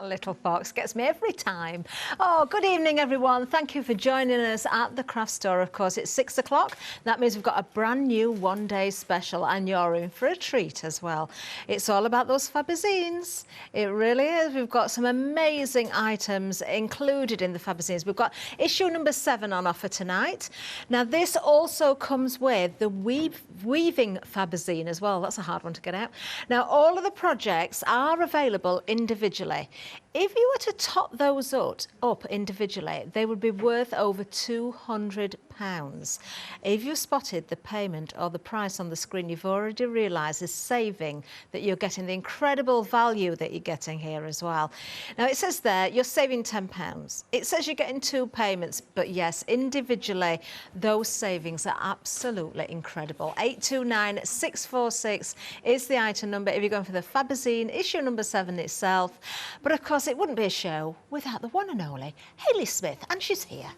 That little fox gets me every time. Oh, good evening, everyone. Thank you for joining us at the craft store. Of course, it's 6 o'clock. That means we've got a brand new one-day special, and you're in for a treat as well. It's all about those Fabazines. It really is. We've got some amazing items included in the Fabazines. We've got issue number 7 on offer tonight. Now, this also comes with the weaving Fabazine as well. That's a hard one to get out. Now, all of the projects are available individually. If you were to top those up individually, they would be worth over £200. If you spotted the payment or the price on the screen, you've already realised the saving that you're getting, the incredible value that you're getting here as well. Now, it says there you're saving £10. It says you're getting 2 payments, but yes, individually, those savings are absolutely incredible. 829646 is the item number if you're going for the Fabazine issue number 7 itself. But of course, it wouldn't be a show without the one and only Hayley Smith, and she's here.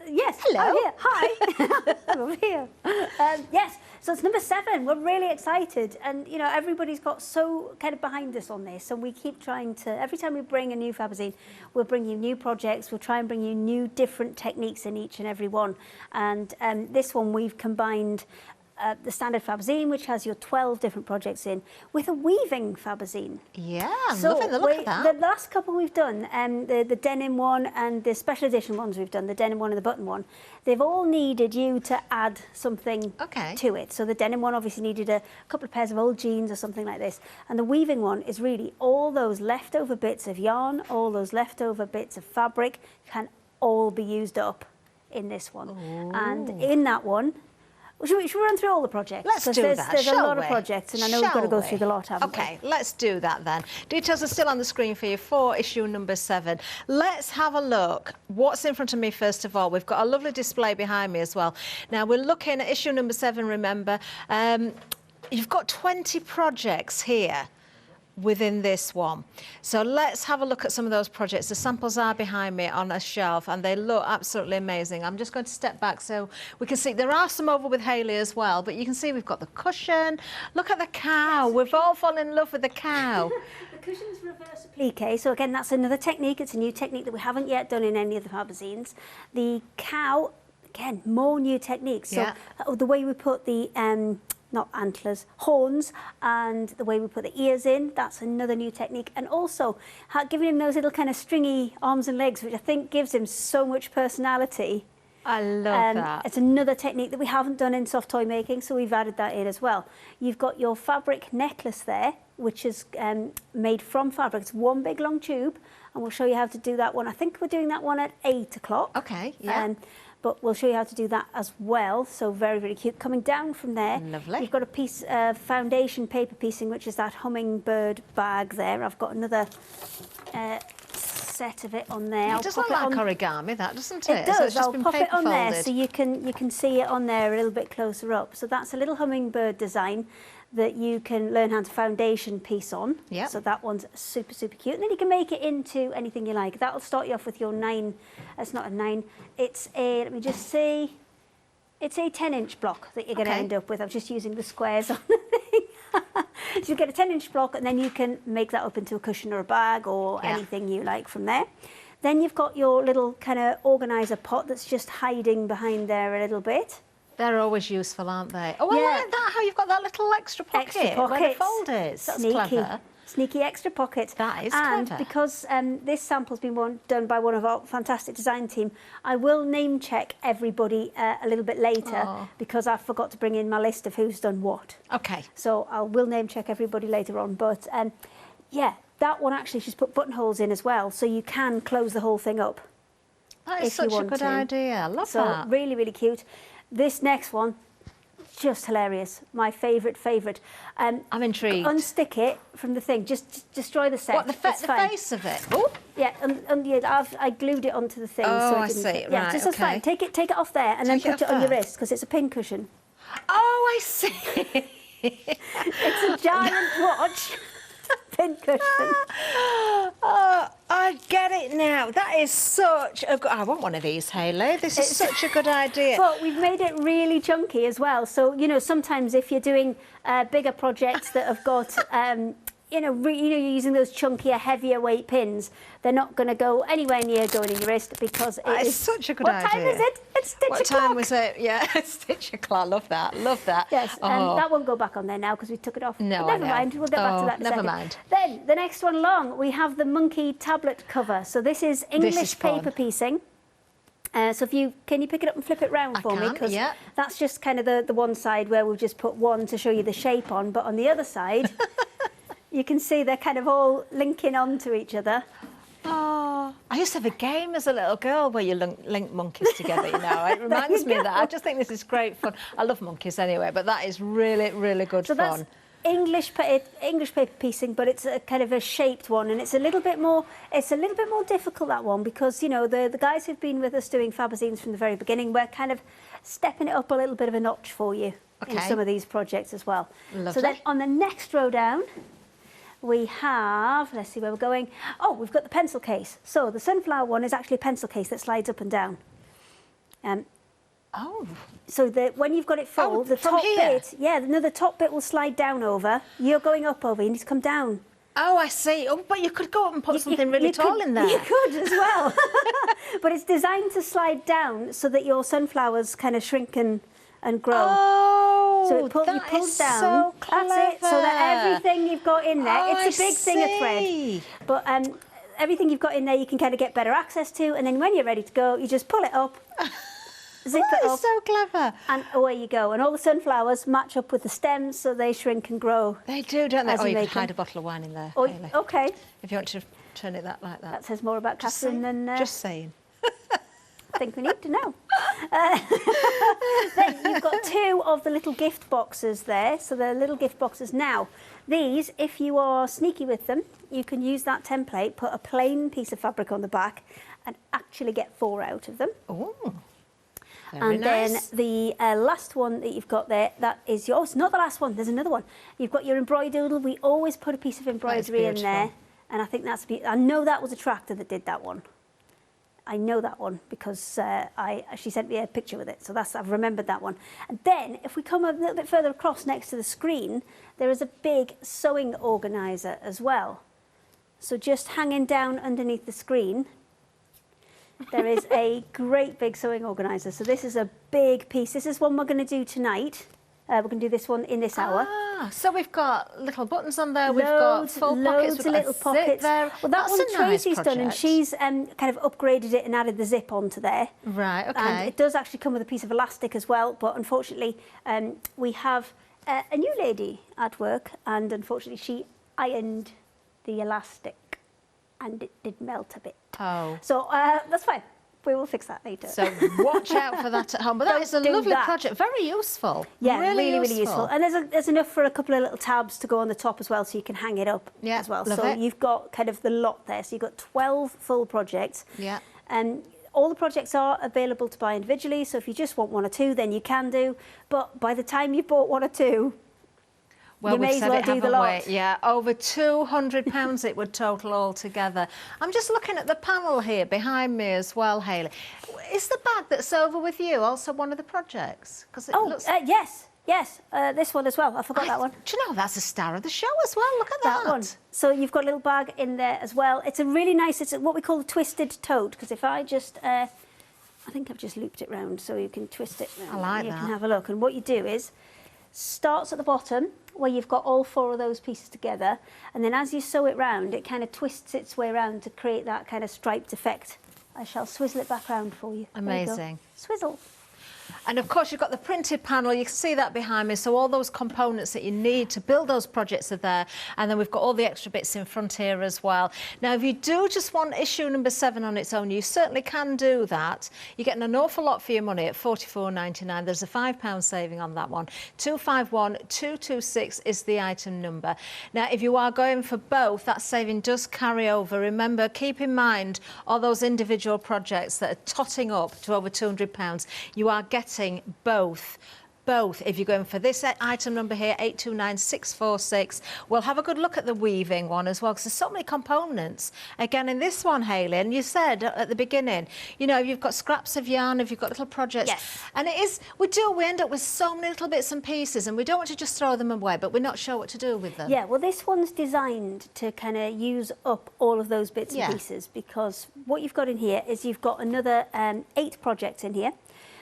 Yes, hello. I'm here. Hi. I'm here. Yes, so it's number 7. We're really excited, and you know everybody's got so kind of behind us on this, and we keep trying to. Every time we bring a new Fabazine, we'll bring you new projects. We'll try and bring you new, different techniques in each and every one. And this one we've combined. The standard Fabazine, which has your 12 different projects in, with a weaving Fabazine. Yeah, I'm loving the look of that. The last couple we've done, the denim one and the special edition ones we've done, the denim one and the button one, they've all needed you to add something to it. So the denim one obviously needed a couple of pairs of old jeans or something like this. And the weaving one is really all those leftover bits of yarn, all those leftover bits of fabric can all be used up in this one. Ooh. And in that one, should we run through all the projects? Let's do that, There's a lot of projects, and I know we've got to go through the lot, haven't we? Okay, let's do that then. Details are still on the screen for you for issue number 7. Let's have a look. What's in front of me, first of all? We've got a lovely display behind me as well. Now, we're looking at issue number 7, remember. You've got 20 projects here within this one. So let's have a look at some of those projects. The samples are behind me on a shelf and they look absolutely amazing. I'm just going to step back so we can see. There are some over with Hayley as well, but you can see we've got the cushion. Look at the cow. We've all fallen in love with the cow. The cushion's reverse applique. So again, that's another technique. It's a new technique that we haven't yet done in any of the Fabazines. The cow, again, more new techniques. So the way we put the not antlers, horns, and the way we put the ears in, that's another new technique. And also giving him those little kind of stringy arms and legs, which I think gives him so much personality. I love that. It's another technique that we haven't done in soft toy making, so we've added that in as well. You've got your fabric necklace there, which is made from fabric. It's one big long tube, and we'll show you how to do that one. I think we're doing that one at 8 o'clock. Okay, yeah. But we'll show you how to do that as well. So very, very cute. Coming down from there, lovely. You've got a piece of foundation paper piecing, which is that hummingbird bag there. I've got another set of it on there. It does look like origami, that, doesn't it? It does. So it's just I'll pop it on there so you can see it on there a little bit closer up. So that's a little hummingbird design that you can learn how to foundation piece on. Yeah. So that one's super, super cute. And then you can make it into anything you like. That'll start you off with your 9. It's not a 9. It's a, let me just see. It's a 10-inch block that you're going to end up with. I'm just using the squares on the thing. So you get a 10-inch block, and then you can make that up into a cushion or a bag or anything you like from there. Then you've got your little kind of organiser pot that's just hiding behind there a little bit. They're always useful, aren't they? Oh, I like that, how you've got that little extra pocket where the fold is. That's clever. Sneaky extra pocket. That is clever. And because this sample's been done by one of our fantastic design team, I will name check everybody a little bit later because I forgot to bring in my list of who's done what. Okay. So I will name check everybody later on. But yeah, that one actually she's put buttonholes in as well, so you can close the whole thing up. That is such a good idea. I love that. So really, really cute. This next one, just hilarious. My favourite. I'm intrigued. Unstick it from the thing. Just destroy the set. What, the face of it? Oh. Yeah, I glued it onto the thing. Oh, so I see. Yeah, just that's fine. Take it off there and then put it on your wrist because it's a pin cushion. Oh, I see. It's a giant watch. Pin cushion. Oh, I get it now. That is such a good... I want one of these, Hayley. This is such a good idea. But we've made it really chunky as well. So, you know, sometimes if you're doing bigger projects that have got... you're using those chunkier, heavier weight pins, they're not going to go anywhere near going in your wrist because it's such a good idea. What time is it? It's stitch o'clock. What time was it? Yeah, stitch o'clock. Love that. Love that. Yes, and that won't go back on there now because we took it off. No, but never mind. We'll get back to that in a second. Never mind. Then the next one along, we have the monkey tablet cover. So this is English paper piecing. So can you pick it up and flip it round for me? Because that's just kind of the one side where we'll just put one to show you the shape on. But on the other side, you can see they're kind of all linking onto each other. Oh, I used to have a game as a little girl where you link monkeys together, you know. It reminds me of that. I just think this is great fun. I love monkeys anyway, but that is really, really good fun. That's English paper piecing, but it's a kind of a shaped one, and it's a little bit more difficult, that one, because the guys who've been with us doing Fabazines from the very beginning, we're kind of stepping it up a little bit of a notch for you in some of these projects as well. Lovely. So then on the next row down, we have, let's see where we're going. Oh, we've got the pencil case. So the sunflower one is actually a pencil case that slides up and down. So when you've got it full, the top bit, the top bit will slide down over. You're going up over, you need to come down. Oh, I see. Oh, but you could go up and put something really tall in there. You could as well. But it's designed to slide down so that your sunflowers kind of shrink and grow. Oh, so you pulls down. So clever. That's it. So that everything you've got in there, it's a big thing of thread. But everything you've got in there, you can kind of get better access to. And then when you're ready to go, you just pull it up. Zip it up. So clever. And away you go. And all the sunflowers match up with the stems so they shrink and grow. They do, don't they? Oh, you can hide a bottle of wine in there. Oh, okay. If you want to turn it like that. That says more about Catherine than... Just saying. I think we need to know. Then you've got two of the little gift boxes there. So they're little gift boxes. Now, these, if you are sneaky with them, you can use that template, put a plain piece of fabric on the back and actually get 4 out of them. Oh. And then the last one that you've got there, that is yours. Not the last one, there's another one. You've got your embroidoodle. We always put a piece of embroidery in there. And I think that's beautiful. I know that was a tractor that did that one. I know that one because she sent me a picture with it. So I've remembered that one. And then if we come a little bit further across next to the screen, there is a big sewing organiser as well. So just hanging down underneath the screen, there is a great big sewing organiser. So this is a big piece. This is one we're going to do tonight. We're going to do this one in this hour. So we've got little buttons on there. We've got full pockets. We've got little pockets there. Well, that one Tracy's done, and she's kind of upgraded it and added the zip onto there. Right. Okay. And it does actually come with a piece of elastic as well. But unfortunately, we have a new lady at work, and unfortunately, she ironed the elastic, and it did melt a bit. Oh. So that's fine. We will fix that later. So watch out for that at home. But that is a lovely project. Very useful. Yeah, really useful. And there's enough for a couple of little tabs to go on the top as well, so you can hang it up as well. So you've got kind of the lot there. So you've got 12 full projects. Yeah. And all the projects are available to buy individually. So if you just want 1 or 2, then you can do. But by the time you've bought 1 or 2, you may as well do the lot. Yeah, over £200 it would total altogether. I'm just looking at the panel here behind me as well, Hayley. Is the bag that's over with you also one of the projects? Yes, this one as well. I forgot that one. Do you know, that's a star of the show as well. Look at that. One. So you've got a little bag in there as well. It's a really nice, it's what we call a twisted tote, because if I just, I think I've just looped it round so you can twist it round. I like that. You can have a look. And what you do is, starts at the bottom, where you've got all 4 of those pieces together, and then as you sew it round, it kind of twists its way around to create that kind of striped effect. I shall swizzle it back round for you. Amazing. Swizzle. And of course, you've got the printed panel. You can see that behind me. So all those components that you need to build those projects are there. And then we've got all the extra bits in front here as well. Now, if you do just want issue number 7 on its own, you certainly can do that. You're getting an awful lot for your money at £44.99. There's a £5 saving on that one. 251226 is the item number. Now, if you are going for both, that saving does carry over. Remember, keep in mind all those individual projects that are totting up to over £200. You are getting both both. If you're going for this item number here, 829646, we'll have a good look at the weaving one as well, because there's so many components. Again, in this one, Hayley, and you said at the beginning, you know, you've got scraps of yarn, if you've got little projects. Yes. And it is, we end up with so many little bits and pieces, and we don't want to just throw them away, but we're not sure what to do with them. Yeah, well, this one's designed to kind of use up all of those bits and pieces, because what you've got in here is you've got another 8 projects in here.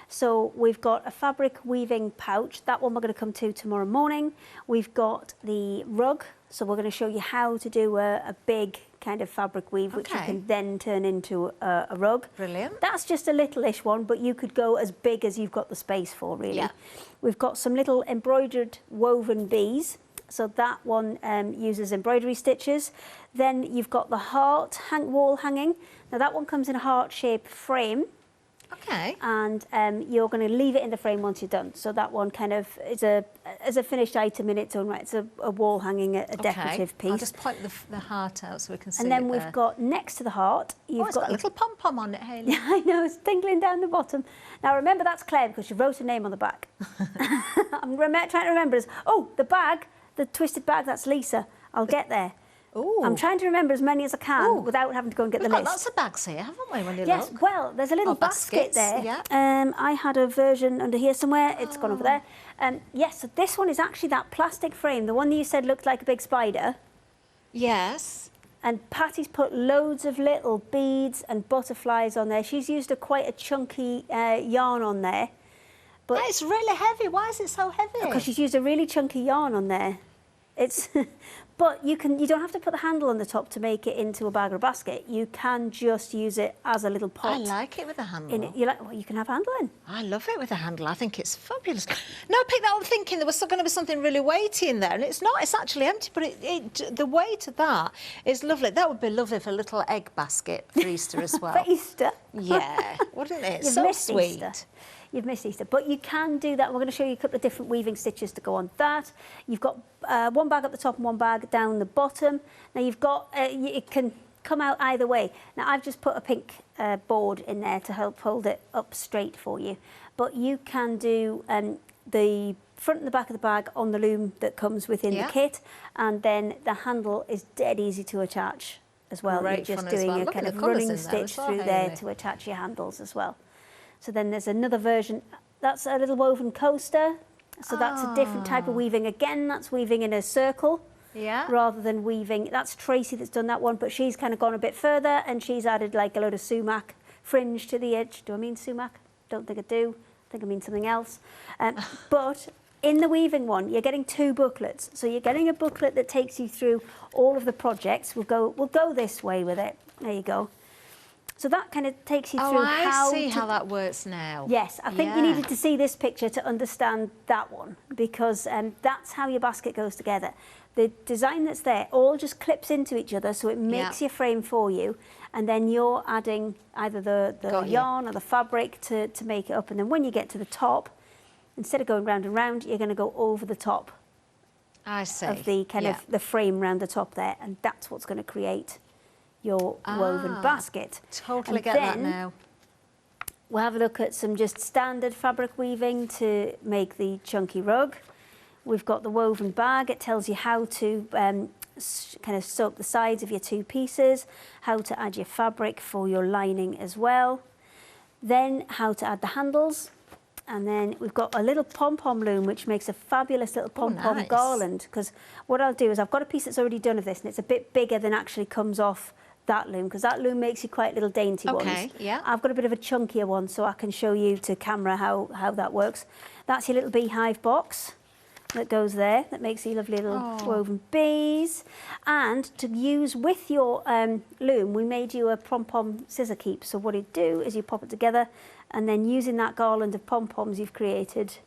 So we've got a fabric weaving pouch. That one we're going to come to tomorrow morning. We've got the rug. So we're going to show you how to do a big kind of fabric weave, which you can then turn into a rug. Brilliant. That's just a little-ish one, but you could go as big as you've got the space for, really. Yeah. We've got some little embroidered woven bees. So that one uses embroidery stitches. Then you've got the heart wall hanging. Now that one comes in a heart-shaped frame. Okay. And you're going to leave it in the frame once you're done. So that one kind of is a finished item in its own right. It's a wall hanging, a decorative piece. I'll just point the heart out so we can see. And then we've got next to the heart, you've got a little pom-pom on it, Hayley. Yeah, I know, it's tinkling down the bottom. Now remember, that's Claire because she wrote her name on the back. I'm trying to remember. The bag, the twisted bag, that's Lisa. I'll get there. Ooh. I'm trying to remember as many as I can without having to go and get the list. We've got lots of bags here, haven't we, when you Yes, look? well, there's a little basket there. Yeah. I had a version under here somewhere. It's gone over there. Yes, so this one is actually that plastic frame, the one that you said looked like a big spider. Yes. And Patty's put loads of little beads and butterflies on there. She's used quite a chunky yarn on there. But it's really heavy. Why is it so heavy? Because she's used a really chunky yarn on there. It's, but you don't have to put the handle on the top to make it into a bag or a basket. You can just use it as a little pot. I like it with a handle. Well, you can have a handle in. I love it with a handle. I think it's fabulous. No, I picked that up thinking there was going to be something really weighty in there, and it's not. It's actually empty, but the weight of that is lovely. That would be lovely for a little egg basket for Easter as well. For Easter? Yeah, wouldn't it? You've so missed sweet. Easter. You've missed Easter, but you can do that. We're going to show you a couple of different weaving stitches to go on that. You've got one bag up the top and one bag down the bottom. Now you've got, it can come out either way. Now I've just put a pink board in there to help hold it up straight for you. But you can do the front and the back of the bag on the loom that comes within the kit, and then the handle is dead easy to attach as well. Great. You're just doing a kind of running stitch through there to attach your handles as well. So then there's another version, that's a little woven coaster. So that's a different type of weaving. Again, that's weaving in a circle rather than weaving. That's Tracy that's done that one, but she's kind of gone a bit further and she's added like a load of sumac fringe to the edge. Do I mean sumac? Don't think I do. I think I mean something else. But in the weaving one, you're getting 2 booklets. So you're getting a booklet that takes you through all of the projects. We'll go this way with it. There you go. So that kind of takes you through how I see how that works now. Yes, I think you needed to see this picture to understand that one, because that's how your basket goes together. The design that's there all just clips into each other, so it makes your frame for you, and then you're adding either the yarn or the fabric to make it up, and then when you get to the top, instead of going round and round, you're going to go over the top. I see. Of the kind of the frame round the top there, and that's what's going to create your woven basket. Totally get that now. We'll have a look at some just standard fabric weaving to make the chunky rug. We've got the woven bag. It tells you how to kind of sew up the sides of your 2 pieces, how to add your fabric for your lining as well, then how to add the handles. And then we've got a little pom-pom loom, which makes a fabulous little pom-pom garland. Because what I'll do is I've got a piece that's already done of this, and it's a bit bigger than actually comes off that loom, because that loom makes you quite little dainty ones. Yeah. I've got a bit of a chunkier one, so I can show you to camera how that works. That's your little beehive box that goes there, that makes you lovely little woven bees. And to use with your loom, we made you a pom-pom scissor keep. So what you do is you pop it together, and then using that garland of pom-poms you've created,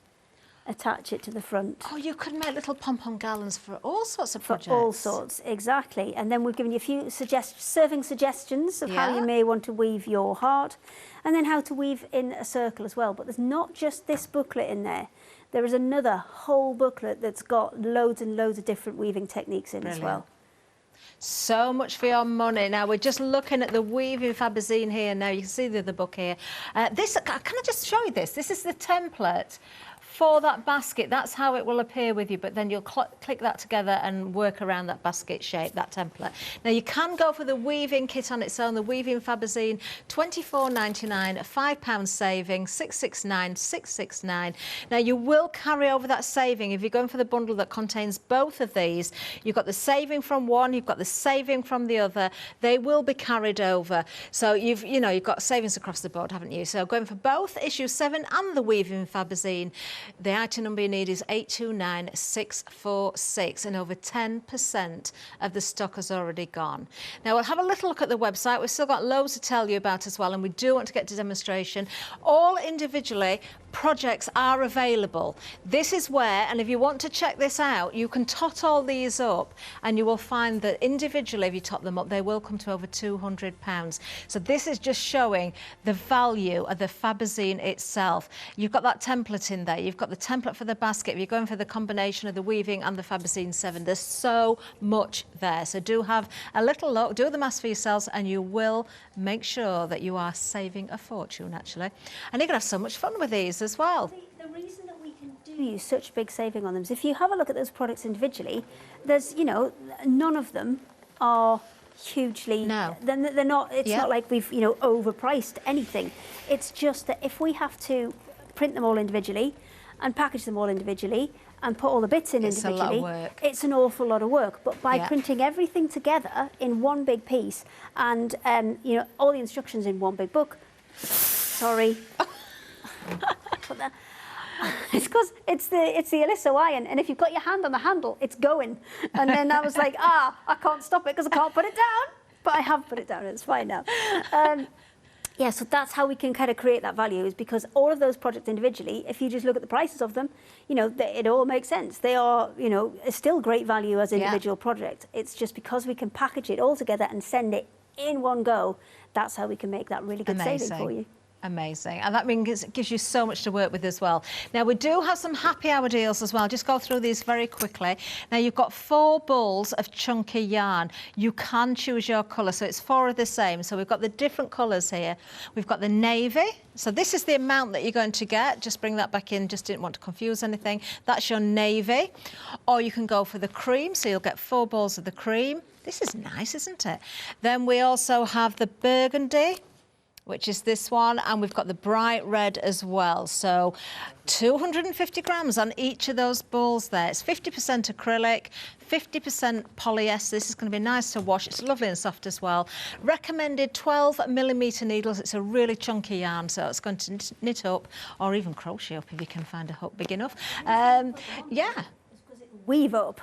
attach it to the front. Oh, you could make little pom-pom garlands for all sorts of projects. For all sorts, exactly. And then we've given you a few serving suggestions of how you may want to weave your heart, and then how to weave in a circle as well. But there's not just this booklet in there. There is another whole booklet that's got loads and loads of different weaving techniques in as well. So much for your money. Now we're just looking at the weaving Fabazine here. Now you can see the other book here. Can I just show you this? This is the template for that basket. That's how it will appear with you, but then you'll click that together and work around that basket shape, that template. Now you can go for the weaving kit on its own, the weaving Fabazine, £24.99, £5 saving, £669. Now you will carry over that saving if you're going for the bundle that contains both of these. You've got the saving from one, you've got the saving from the other. They will be carried over. So you've got savings across the board, haven't you? So going for both issue 7 and the weaving Fabazine, the item number you need is 829646, and over 10% of the stock has already gone. Now we'll have a little look at the website. We've still got loads to tell you about as well, and we do want to get to demonstration. All individually, projects are available. This is where, and if you want to check this out, you can tot all these up and you will find that individually, if you tot them up, they will come to over £200. So this is just showing the value of the Fabazine itself. You've got that template in there. You've got the template for the basket. If you're going for the combination of the weaving and the Fabazine 7, there's so much there. So do have a little look, do the maths for yourselves, and you will make sure that you are saving a fortune, actually. And you're going to have so much fun with these as well. The reason that we can do such big saving on them is if you have a look at those products individually, there's, none of them are hugely... No. They're not, it's not like we've, overpriced anything. It's just that if we have to print them all individually and package them all individually and put all the bits in individually, a lot of work. It's an awful lot of work. But by printing everything together in one big piece and, all the instructions in one big book, sorry... It's because it's the Aliso iron, and if you've got your hand on the handle, it's going. And then I was like, I can't stop it because I can't put it down. But I have put it down, it's fine now. So that's how we can kind of create that value, is because all of those projects individually, if you just look at the prices of them, it all makes sense. They are, still great value as individual projects. It's just because we can package it all together and send it in one go, that's how we can make that really good saving for you. Amazing. And that means it gives you so much to work with as well. Now, we do have some happy hour deals as well. Just go through these very quickly. Now, you've got 4 balls of chunky yarn. You can choose your colour, so it's 4 of the same. So we've got the different colours here. We've got the navy. So this is the amount that you're going to get. Just bring that back in. Just didn't want to confuse anything. That's your navy. Or you can go for the cream. So you'll get 4 balls of the cream. This is nice, isn't it? Then we also have the burgundy, which is this one, and we've got the bright red as well. So 250 grams on each of those balls there. It's 50% acrylic, 50% polyester. This is going to be nice to wash. It's lovely and soft as well. Recommended 12mm needles. It's a really chunky yarn, so it's going to knit up or even crochet up if you can find a hook big enough. Weave up.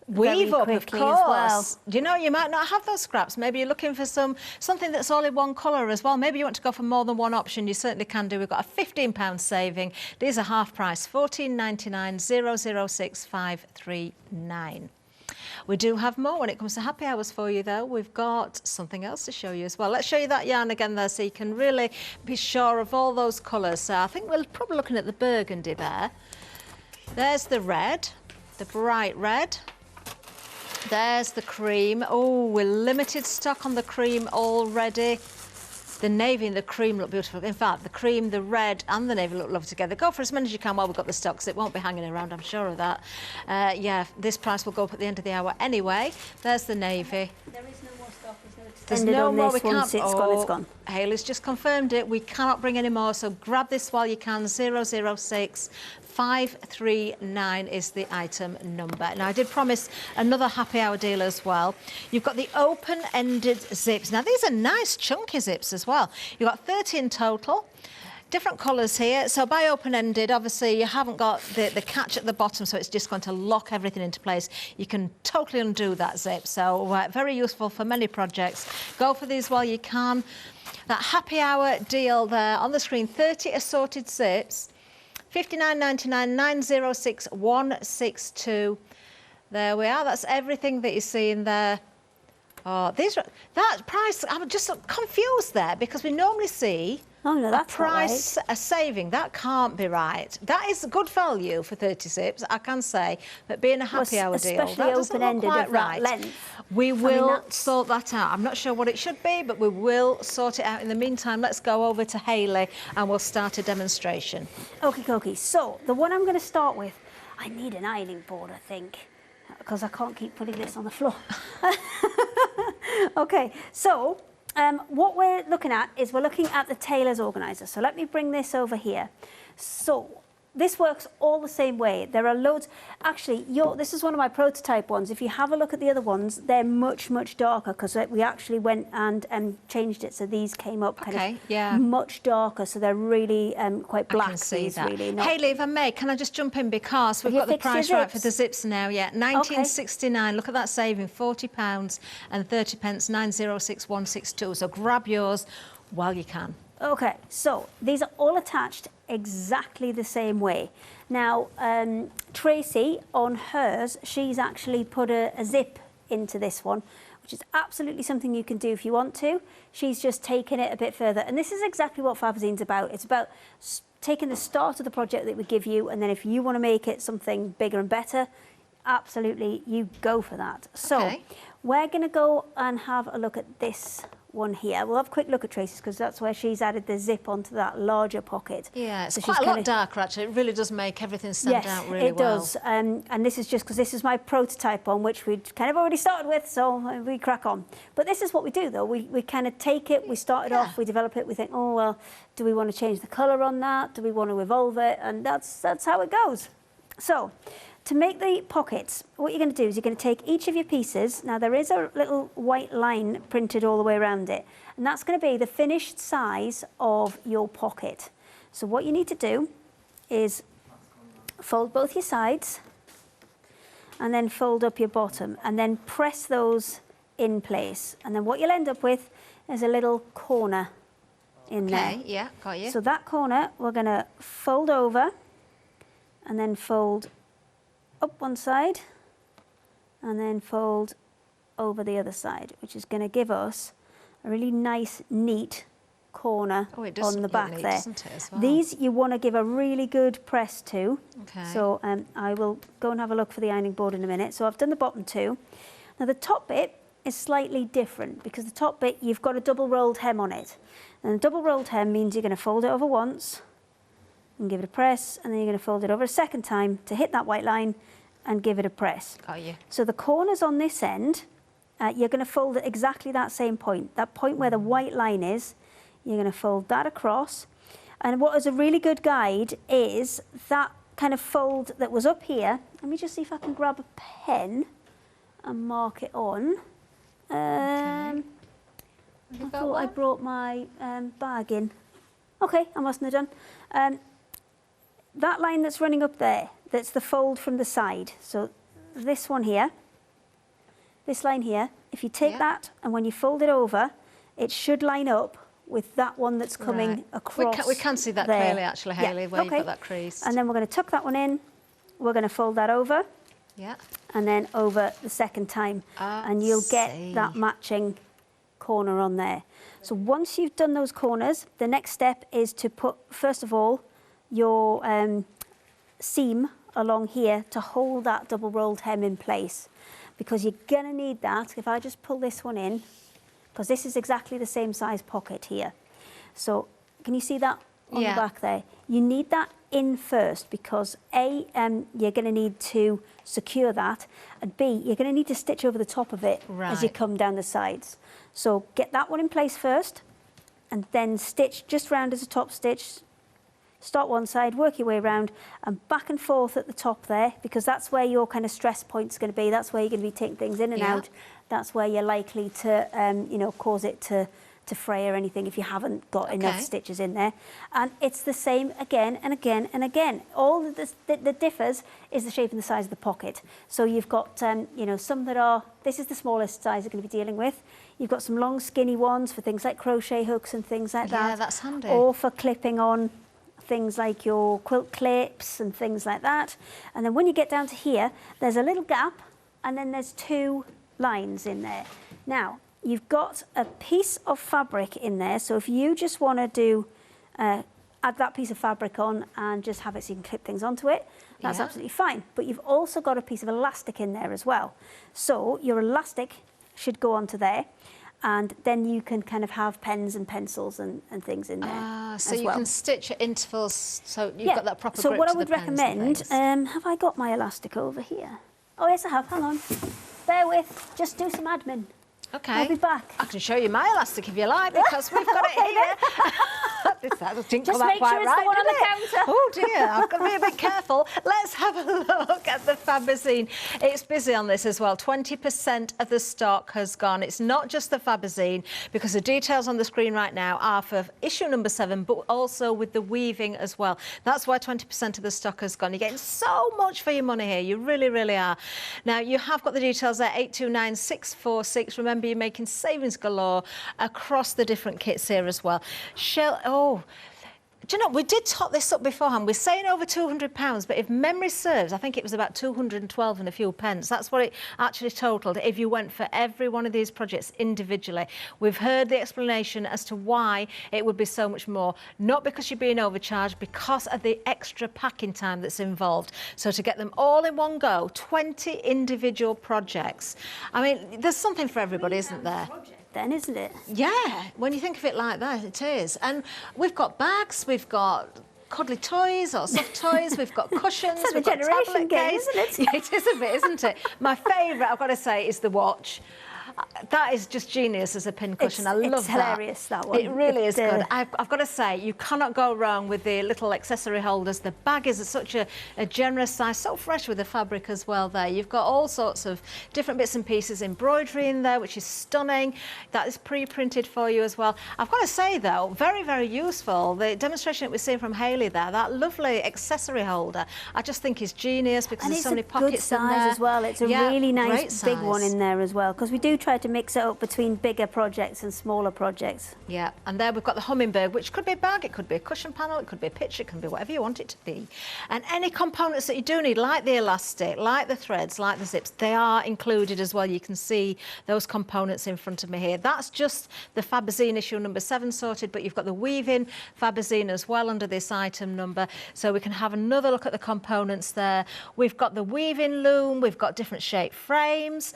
Weave up, of course. Well. You might not have those scraps. Maybe you're looking for something that's all in one colour as well. Maybe you want to go for more than one option. You certainly can do. We've got a £15 saving. These are half price, $14.99, 006539. We do have more when it comes to happy hours for you, though. We've got something else to show you as well. Let's show you that yarn again there so you can really be sure of all those colours. So I think we're probably looking at the burgundy there. There's the red, the bright red. There's the cream. Oh, we're limited stock on the cream already. The navy and the cream look beautiful. In fact, the cream, the red and the navy look lovely together. Go for as many as you can while we've got the stock, because it won't be hanging around, I'm sure of that. This price will go up at the end of the hour anyway. There's the navy. There is no more stock. There's no more. We can't. It's gone. Hayley's just confirmed it. We cannot bring any more, so grab this while you can. 006539 is the item number. Now, I did promise another happy hour deal as well. You've got the open-ended zips. Now, these are nice chunky zips as well. You've got 30 in total. Different colours here. So by open-ended, obviously, you haven't got the catch at the bottom, so it's just going to lock everything into place. You can totally undo that zip. So very useful for many projects. Go for these while you can. That happy hour deal there on the screen, 30 assorted zips, $59.99, 906162. There we are. That's everything that you see in there. Oh, that price, I'm just confused there because we normally see Oh no, that's a price, a saving. That can't be right. That is good value for 30 zips, I can say, but being a happy hour deal, that doesn't look quite right. Length. We will sort that out. I'm not sure what it should be, but we will sort it out. In the meantime, let's go over to Hayley and we'll start a demonstration. Okay. So the one I'm going to start with, I need an ironing board, I think, because I can't keep putting this on the floor. Okay, so what we're looking at is we're looking at the Tailor's organizer. So let me bring this over here. So this works all the same way. There are loads. Actually, this is one of my prototype ones. If you have a look at the other ones, they're much, much darker because we actually went and changed it. So these came up kind of much darker. So they're really quite black. I can see that. Really, Hayley, if I may, can I just jump in because we've got the price right for the zips now. Yeah, 19.69. Look at that saving, £40 and 30 pence, 906162. So grab yours while you can. Okay, so these are all attached exactly the same way. Now, Tracy, on hers, she's actually put a zip into this one, which is absolutely something you can do if you want to. She's just taken it a bit further. And this is exactly what Fabazine's about. It's about taking the start of the project that we give you, and then if you want to make it something bigger and better, absolutely, you go for that. So we're going to go and have a look at this one here. We'll have a quick look at Tracy's because that's where she's added the zip onto that larger pocket. Yeah, it's quite a lot darker actually. It really does make everything stand out really well. Yes, it does. And this is just because this is my prototype on which we'd kind of already started with, so we crack on. But this is what we do though. We kind of take it, we start it off, we develop it, we think, oh well, do we want to change the colour on that? Do we want to evolve it? And that's how it goes. So, to make the pockets, what you're going to do is you're going to take each of your pieces. Now, there is a little white line printed all the way around it, and that's going to be the finished size of your pocket. So what you need to do is fold both your sides and then fold up your bottom and then press those in place. And then what you'll end up with is a little corner in there. Okay, yeah, got you. So that corner, we're going to fold over and then fold up one side and then fold over the other side, which is going to give us a really nice, neat corner on the back there. Well? These you want to give a really good press to. Okay. So I will go and have a look for the ironing board in a minute. So I've done the bottom two. Now the top bit is slightly different because the top bit, you've got a double rolled hem on it. And a double rolled hem means you're going to fold it over once and give it a press, and then you're going to fold it over a second time to hit that white line and give it a press. Got you. So the corners on this end, you're going to fold at exactly that same point. That point where the white line is, you're going to fold that across. And what is a really good guide is that kind of fold that was up here. Let me just see if I can grab a pen and mark it on. I thought I brought my bag in. Okay, I mustn't have done. That line that's running up there, that's the fold from the side. So this one here, this line here, if you take that and when you fold it over, it should line up with that one that's coming across. We can see that clearly actually, Hayley, where you've got that crease. And then we're going to tuck that one in, we're going to fold that over, and then over the second time. And you'll get that matching corner on there. So once you've done those corners, the next step is to put, first of all, your seam along here to hold that double rolled hem in place, because you're going to need that. If I just pull this one in, because this is exactly the same size pocket here. So can you see that on the back there? You need that in first because A, you're going to need to secure that, and B, you're going to need to stitch over the top of it as you come down the sides. So get that one in place first and then stitch just round as a top stitch. Start one side, work your way around and back and forth at the top there, because that's where your kind of stress point's going to be. That's where you're going to be taking things in and out. That's where you're likely to, you know, cause it to fray or anything if you haven't got enough stitches in there. And it's the same again and again and again. All that differs is the shape and the size of the pocket. So you've got, you know, some that are, this is the smallest size you're going to be dealing with. You've got some long skinny ones for things like crochet hooks and things like that. Yeah, that's handy. Or for clipping on things like your quilt clips and things like that. And then when you get down to here, there's a little gap and then there's two lines in there. Now, you've got a piece of fabric in there, so if you just want to do add that piece of fabric on and just have it so you can clip things onto it. That's absolutely fine. But you've also got a piece of elastic in there as well. So your elastic should go onto there, and then you can kind of have pens and pencils and things in there. So you can stitch at intervals, so you've got that proper so grip what to I would the pens recommend, have I got my elastic over here? Oh yes I have, hang on. Bear with, just do some admin. Okay. I'll be back. I can show you my elastic if you like, because we've got it here. That didn't just come out make quite sure it's right, the one on did the it? counter. Oh dear, I've got to be a bit careful. Let's have a look at the Fabazine. It's busy on this as well. 20% of the stock has gone. It's not just the Fabazine, because the details on the screen right now are for issue number 7, but also with the weaving as well. That's why 20% of the stock has gone. You're getting so much for your money here. You really, really are. Now, you have got the details there, 829646. Remember, you're making savings galore across the different kits here as well. Do you know, we did tot this up beforehand. We're saying over £200, but if memory serves, I think it was about 212 and a few pence. That's what it actually totaled if you went for every one of these projects individually. We've heard the explanation as to why it would be so much more. Not because you're being overcharged, because of the extra packing time that's involved. So to get them all in one go, 20 individual projects. I mean, there's something for everybody, isn't there? Then, isn't it? Yeah, when you think of it like that, it is. And we've got bags, we've got cuddly toys or soft toys, we've got cushions, It's we've got generation tablet game, case. isn't it? Yeah, it is a bit, isn't it? My favourite, I've got to say, is the watch. That is just genius as a pin cushion. I love that. It's hilarious, that one. It really is good. I've got to say, you cannot go wrong with the little accessory holders. The bag is such a generous size, so fresh with the fabric as well there. You've got all sorts of different bits and pieces, embroidery in there, which is stunning. That is pre-printed for you as well. I've got to say, though, very, very useful. The demonstration that we're seeing from Hayley there, that lovely accessory holder, I just think is genius because there's so many pockets in there. And it's a good size as well. It's a really nice big one size in there as well, because we do try to mix it up between bigger projects and smaller projects. Yeah, and there we've got the hummingbird, which could be a bag, it could be a cushion panel, it could be a picture, it can be whatever you want it to be. And any components that you do need, like the elastic, like the threads, like the zips, they are included as well. You can see those components in front of me here. That's just the Fabazine issue number 7 sorted, but you've got the weaving Fabazine as well under this item number. So we can have another look at the components there. We've got the weaving loom, we've got different shaped frames.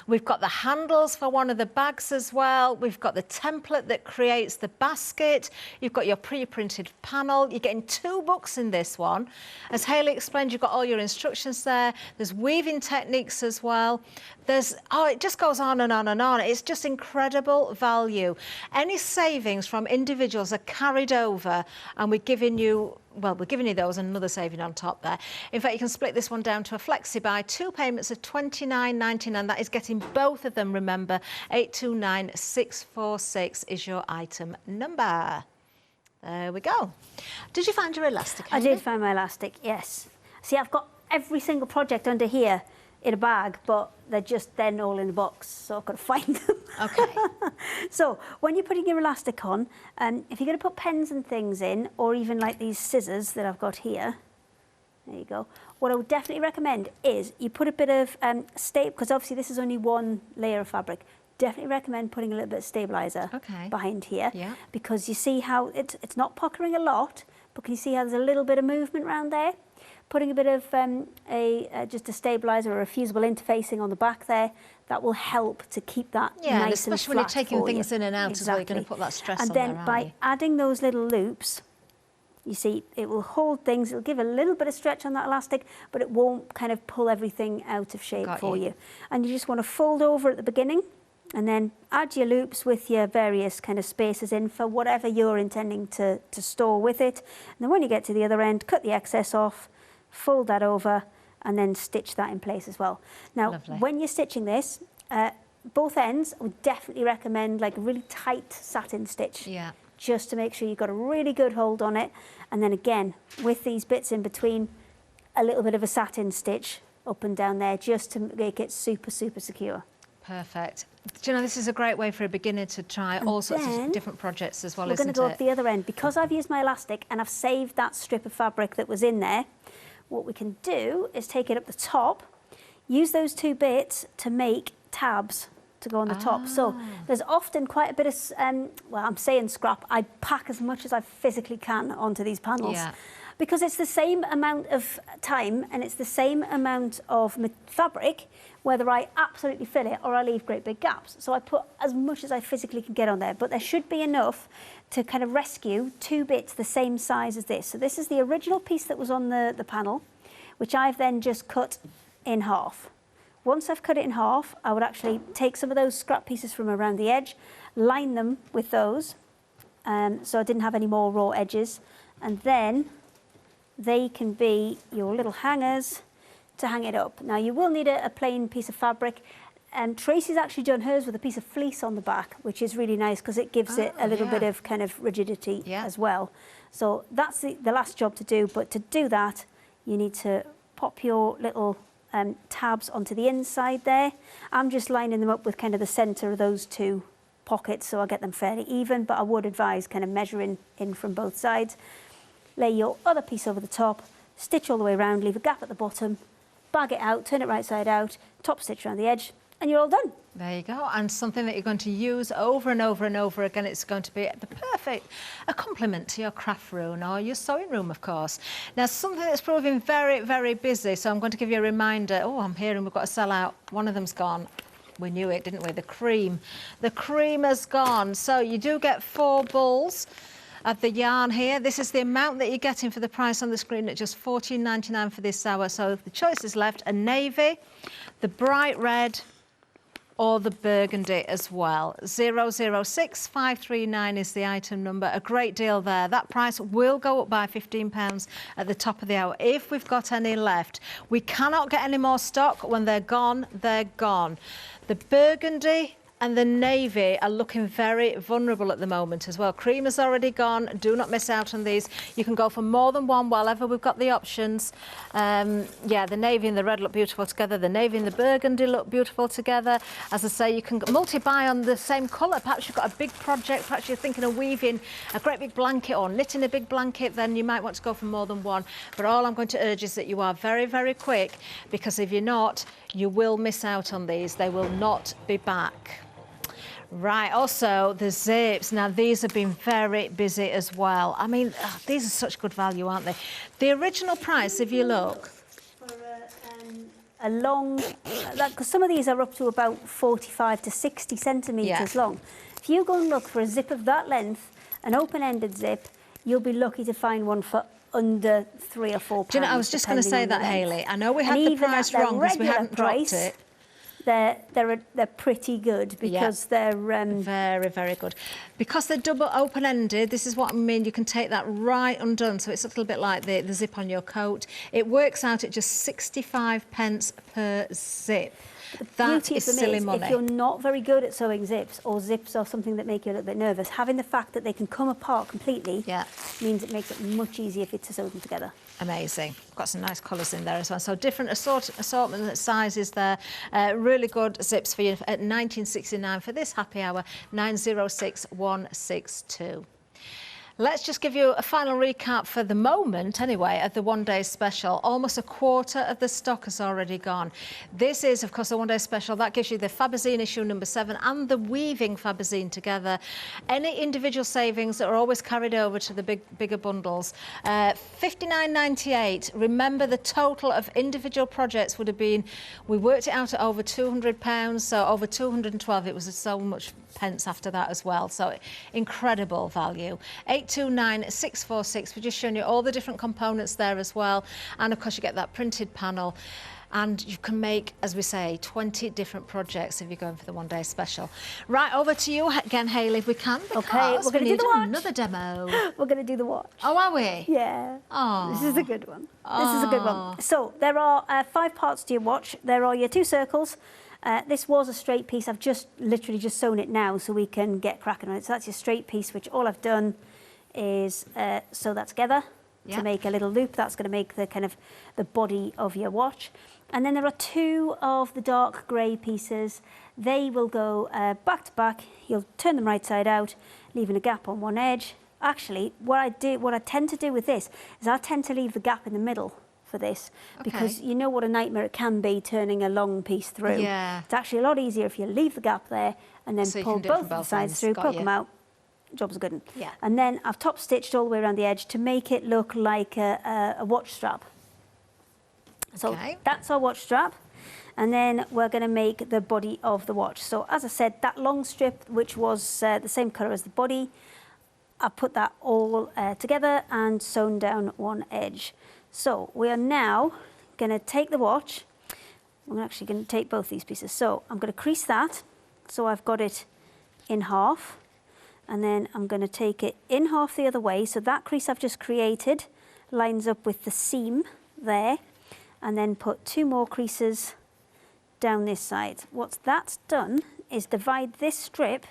We've got the handles for one of the bags as well. We've got the template that creates the basket. You've got your pre-printed panel. You're getting 2 books in this one. As Hayley explained, you've got all your instructions there. There's weaving techniques as well. There's, it just goes on and on and on. It's just incredible value. Any savings from individuals are carried over, and we're giving you, well, we're giving you those and another saving on top there. In fact, you can split this one down to a flexi buy, 2 payments of £29.99. That is getting both of them, remember. 829646 is your item number. There we go. Did you find your elastic? I did find my elastic, yes. See, I've got every single project under here in a bag, but they're just then all in a box, so I've got to find them. Okay. So when you're putting your elastic on, if you're going to put pens and things in, or even like these scissors that I've got here, there you go. What I would definitely recommend is you put a bit of because obviously this is only one layer of fabric. Definitely recommend putting a little bit of stabilizer behind here, because you see how it's not puckering a lot, but can you see how there's a little bit of movement around there? Putting a bit of just a stabiliser or a fusible interfacing on the back there, that will help to keep that nice and flat. Especially when you're taking things in and out as well, you're going to put that stress on there, and then by adding those little loops, you see, it will hold things, it'll give a little bit of stretch on that elastic, but it won't kind of pull everything out of shape for you. And you just want to fold over at the beginning, and then add your loops with your various kind of spaces in for whatever you're intending to store with it. And then when you get to the other end, cut the excess off, fold that over, and then stitch that in place as well. Now, when you're stitching this, both ends, I would definitely recommend like a really tight satin stitch. Yeah. Just to make sure you've got a really good hold on it. And then again, with these bits in between, a little bit of a satin stitch up and down there, just to make it super, super secure. Perfect. Do you know, this is a great way for a beginner to try all sorts of different projects as well, isn't it? We're going to go up the other end. Because I've used my elastic and I've saved that strip of fabric that was in there, what we can do is take it up the top, use those 2 bits to make tabs to go on the top. So there's often quite a bit of, well, I'm saying scrap, I pack as much as I physically can onto these panels. Yeah. Because it's the same amount of time and it's the same amount of fabric, whether I absolutely fill it or I leave great big gaps. So I put as much as I physically can get on there, but there should be enough to kind of rescue 2 bits the same size as this. So this is the original piece that was on the panel, which I've then just cut in half. Once I've cut it in half, I would actually take some of those scrap pieces from around the edge, line them with those, so I didn't have any more raw edges, and then they can be your little hangers to hang it up. Now you will need a plain piece of fabric, and Tracy's actually done hers with a piece of fleece on the back, which is really nice because it gives it a little bit of kind of rigidity as well. So that's the last job to do, but to do that you need to pop your little tabs onto the inside there. I'm just lining them up with kind of the centre of those 2 pockets so I get them fairly even, but I would advise kind of measuring in from both sides. Lay your other piece over the top, stitch all the way around, leave a gap at the bottom, bag it out, turn it right side out, top stitch around the edge, and you're all done. There you go, and something that you're going to use over and over and over again. It's going to be the perfect accompaniment to your craft room or your sewing room, of course. Now, something that's proving very, very busy, so I'm going to give you a reminder. Oh, I'm hearing we've got a sell-out. One of them's gone. We knew it, didn't we? The cream. The cream has gone. So you do get 4 balls of the yarn here. This is the amount that you're getting for the price on the screen at just $14.99 for this hour. So the choice is left: a navy, the bright red, or the burgundy as well. 006539 is the item number. A great deal there. That price will go up by £15 at the top of the hour if we've got any left. We cannot get any more stock. When they're gone, they're gone. The burgundy and the navy are looking very vulnerable at the moment as well. Cream has already gone. Do not miss out on these. You can go for more than one wherever we've got the options. Yeah, the navy and the red look beautiful together. The navy and the burgundy look beautiful together. As I say, you can multi-buy on the same colour. Perhaps you've got a big project. Perhaps you're thinking of weaving a great big blanket or knitting a big blanket. Then you might want to go for more than one. But all I'm going to urge is that you are very, very quick, because if you're not, you will miss out on these. They will not be back. Right, also the zips. Now these have been very busy as well. I mean, these are such good value, aren't they? The original price, if you look, for a long, because some of these are up to about 45 to 60 centimetres long. If you go and look for a zip of that length, an open-ended zip, you'll be lucky to find one for under £3 or £4. Do you know, I was just going to say that, Hayley. I know we had the price wrong because we hadn't dropped it. They're pretty good because they're very, very good. Because they're double open-ended, this is what I mean. You can take that right undone, so it's a little bit like the zip on your coat. It works out at just 65 pence per zip. That is silly money. If you're not very good at sewing zips, or zips are something that make you a little bit nervous, having the fact that they can come apart completely means it makes it much easier for you to sew them together. Amazing. Got some nice colours in there as well. So different assortment sizes there. Really good zips for you at $19.69 for this happy hour, 906162. Let's just give you a final recap for the moment, anyway, of the one-day special. Almost a quarter of the stock has already gone. This is, of course, a one-day special. That gives you the Fabazine issue number 7 and the weaving Fabazine together. Any individual savings that are always carried over to the bigger bundles. $59.98. Remember, the total of individual projects would have been, we worked it out at over £200, so over 212. It was so much pence after that as well. So incredible value. 829646. We're just showing you all the different components there as well, and of course you get that printed panel, and you can make, as we say, 20 different projects if you're going for the one-day special. Right, over to you again, Hayley, if we can. Okay, we're going to do the watch. Another demo. We're going to do the watch. Oh, are we? Yeah. Oh. This is a good one. This is a good one. So there are 5 parts to your watch. There are your 2 circles. This was a straight piece. I've just literally just sewn it now so we can get cracking on it. So that's your straight piece, which all I've done is sew that together to make a little loop. That's going to make the kind of the body of your watch. And then there are 2 of the dark grey pieces. They will go back to back. You'll turn them right side out, leaving a gap on one edge. Actually, what I tend to do with this is I tend to leave the gap in the middle for this, because you know what a nightmare it can be turning a long piece through. Yeah. It's actually a lot easier if you leave the gap there and then pull both the sides through, poke them out. Job's a good one. Yeah. And then I've top stitched all the way around the edge to make it look like a watch strap. So that's our watch strap. And then we're going to make the body of the watch. So as I said, that long strip, which was the same colour as the body, I put that all together and sewn down one edge. So we are now going to take the watch. I'm actually going to take both these pieces. So I'm going to crease that. So I've got it in half. And then I'm going to take it in half the other way. So that crease I've just created lines up with the seam there. And then put 2 more creases down this side. What that's done is divide this strip